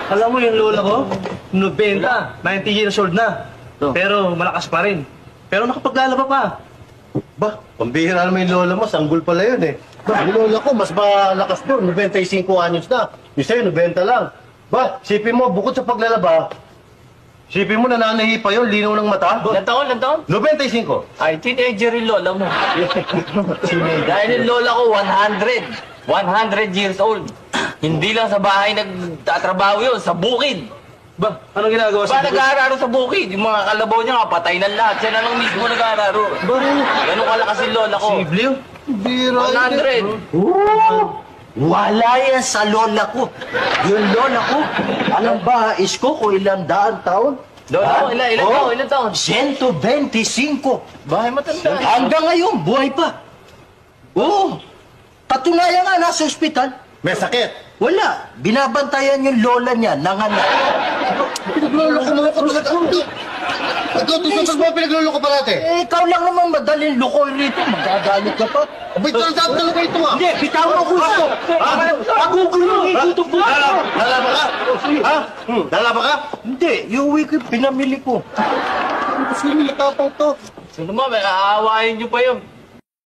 Alam mo yung lola ko, 90, 90 years old na. Pero malakas pa rin. Pero nakapaglalaba pa. Ba, pambihira naman yung lola mo, sanggol pala yun eh. Ba, yung lola ko, mas malakas doon, 95 anyos na. Yung sa'yo, 90 lang. Ba, sipin mo, bukod sa paglalaba, sipin mo, nananahi pa yun, linaw ng mata. Ilan taon? 95. Ay, teenager yung lola mo. Dahil yung lola ko, 100 years old. Hindi lang sa bahay nagtatrabaho yun, sa bukid. Ba, anong ginagawa Ba, nag-aararo sa bukid. Yung mga kalabaw niya nga, patay na lahat. Siya na lang mismo nag-aararo. Ganun kalakas yung lola ko. Siblio? Bira. 100. Wala yan sa lola ko. Yung lola ko, alam ba, isko ko ilang daan taon? Lola ko, ilan taon? 125. Bahay matanda. Hanggang ngayon, buhay pa. Oo. Patunayan nga, nasa ospital. May sakit. Wala. Binabantayan yung lola niya, nanganak. Pinaglolo ko mga kapatid. Ikaw, tusutas mo, pinaglolo ko parate. Eh, ikaw lang naman madaling lukoy rito. Magagalit ka pa. Abay, talaga ito ah. Hindi, bitawan ko gusto. Magugulo ng itutok ko. Lalaba ka? Ha? Lalaba ka? Hindi, yung uwi ko, pinamili ko. Sino matapang to? So naman, may aawain niyo pa yun.